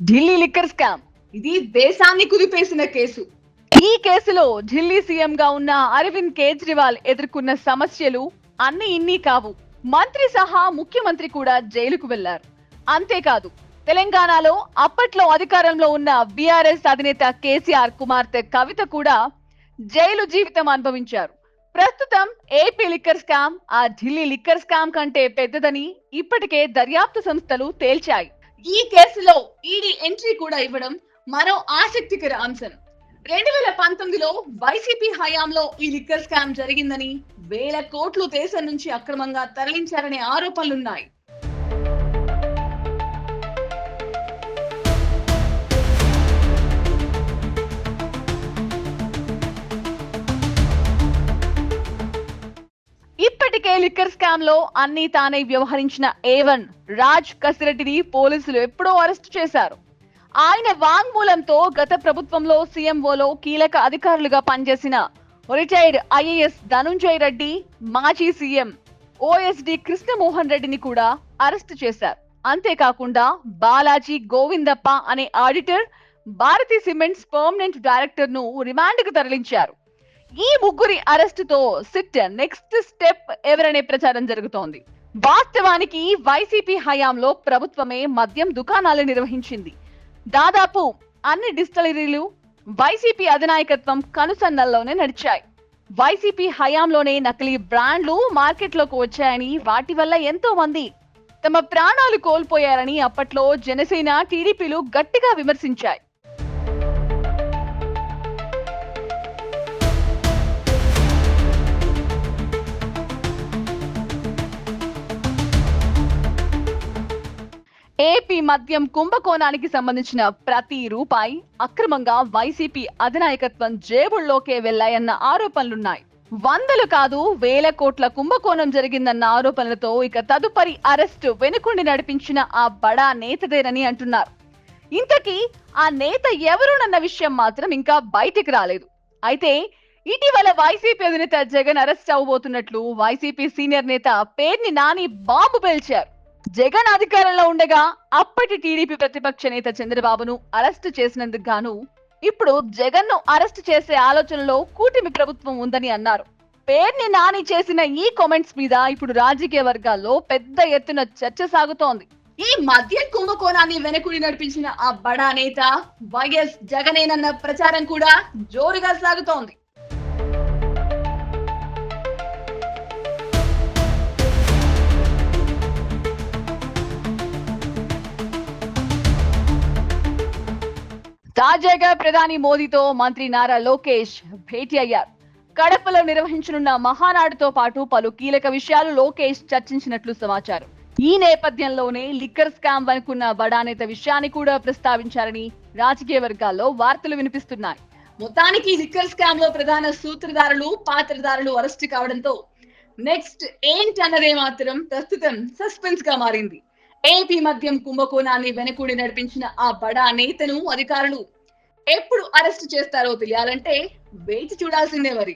Delhi liquor scam. ఇది దేశాన్ని కుదిపేసిన case. ఈ కేసులో ఢిల్లీ సీఎం గా ఉన్న అరవింద్ కేజ్రీవాల్ ఎదుర్కొన్న సమస్యలు అన్ని ఇన్ని కావు. మంత్రి సహా ముఖ్యమంత్రి కూడా జైలుకు వెళ్లారు. అంతేకాదు, తెలంగాణలో అప్పట్లో అధికారంలో ఉన్న బీఆర్ఎస్ అధినేత కేసీఆర్ కుమార్తె కవిత కూడా జైలు జీవితం అనుభవించారు. ప్రస్తుతం ఏపీ లిక్కర్ స్కామ్ ఆ ఢిల్లీ లిక్కర్ స్కామ్ కంటే పెద్దదని ఇప్పటికే దర్యాప్తు సంస్థలు తేల్చాయి. ఈ కేసులో ఈడీ ఎంట్రీ కూడా ఇవ్వడం మరో ఆసక్తికర అంశం. 2019లో వైసీపీ హయాంలో ఈ లిక్కర్ స్కామ్ జరిగిందని, వేల కోట్లు దేశం నుంచి అక్రమంగా తరలించారనే ఆరోపణలున్నాయి. ఇప్పటికే లిక్కర్ స్కామ్ లో అన్ని తానే వ్యవహరించిన A1 రాజ్ కసిరెడ్డిని పోలీసులు ఎప్పుడో అరెస్టు చేశారు. ఆయన వాంగ్మూలంతో గత ప్రభుత్వంలో సీఎంఓలో కీలక అధికారులుగా పనిచేసిన రిటైర్డ్ ఐఏఎస్ ధనుంజయ్ రెడ్డి, మాజీ సీఎం ఓఎస్డి కృష్ణమోహన్ రెడ్డిని కూడా అరెస్టు చేశారు. అంతేకాకుండా బాలాజీ గోవిందప్ప అనే auditor, Bharathi Cements permanent director ను రిమాండ్ కు తరలించారు. ఈ ముగ్గురి అరెస్టుతో సిట్ నెక్స్ట్ స్టెప్ ఎవరనే ప్రచారం జరుగుతోంది. వాస్తవానికి వైసీపీ హయాంలో ప్రభుత్వమే మద్యం దుకాణాలు నిర్వహించింది. దాదాపు అన్ని డిస్టిలరీలు వైసీపీ అధినాయకత్వం కనుసన్నల్లోనే నడిచాయి. వైసీపీ హయాంలోనే నకిలీ బ్రాండ్లు మార్కెట్లోకి వచ్చాయని, వాటి వల్ల ఎంతో మంది తమ ప్రాణాలు కోల్పోయారని అప్పట్లో జనసేన, టీడీపీలు గట్టిగా విమర్శించాయి. ఏపీ మద్యం కుంభకోణానికి సంబంధించిన ప్రతి రూపాయి అక్రమంగా వైసీపీ అధినాయకత్వం జేబుల్లోకే వెళ్లాయన్న ఆరోపణలున్నాయి. వందలు కాదు, వేల కోట్ల కుంభకోణం జరిగిందన్న ఆరోపణలతో ఇక తదుపరి అరెస్టు వెనుకుండి నడిపించిన ఆ బడా నేతదేనని అంటున్నారు. ఇంతకీ ఆ నేత ఎవరునన్న విషయం మాత్రం ఇంకా బయటికి రాలేదు. అయితే ఇటీవల వైసీపీ అధినేత జగన్ అరెస్ట్ అవబోతున్నట్లు వైసీపీ సీనియర్ నేత పేర్ని నాని బాంబు పేల్చారు. జగన్ అధికారంలో ఉండగా అప్పటి టీడీపీ ప్రతిపక్ష నేత చంద్రబాబును అరెస్టు చేసినందుకు గాను ఇప్పుడు జగన్ ను అరెస్టు చేసే ఆలోచనలో కూటమి ప్రభుత్వం ఉందని అన్నారు. పేర్ని నాని చేసిన ఈ కామెంట్స్ మీద ఇప్పుడు రాజకీయ వర్గాల్లో పెద్ద ఎత్తున చర్చ సాగుతోంది. ఈ మద్యం కుంభకోణాన్ని వెనకుడి నడిపించిన ఆ బడా నేత వైఎస్ జగనేనన్న ప్రచారం కూడా జోరుగా సాగుతోంది. తాజాగా ప్రధాని మోదీతో మంత్రి నారా లోకేష్ భేటీ అయ్యారు. కడపలో నిర్వహించనున్న మహానాడుతో పాటు పలు కీలక విషయాలు లోకేష్ చర్చించినట్లు సమాచారం. ఈ నేపథ్యంలోనే లిక్కర్ స్కామ్ అనుకున్న బడానేత విషయాన్ని కూడా ప్రస్తావించారని రాజకీయ వర్గాల్లో వార్తలు వినిపిస్తున్నాయి. మొత్తానికి లిక్కర్ స్కామ్ లో ప్రధాన సూత్రధారులు, పాత్రధారులు అరెస్ట్ కావడంతో నెక్స్ట్ ఏంటన్నదే మాత్రం ప్రస్తుతం సస్పెన్స్ గా మారింది. ఏపీ మద్యం కుంభకోణాన్ని వెనకూడి నడిపించిన ఆ బడా నేతను అధికారులు ఎప్పుడు అరెస్ట్ చేస్తారో తెలియాలంటే వేచి చూడాల్సిందే మరి.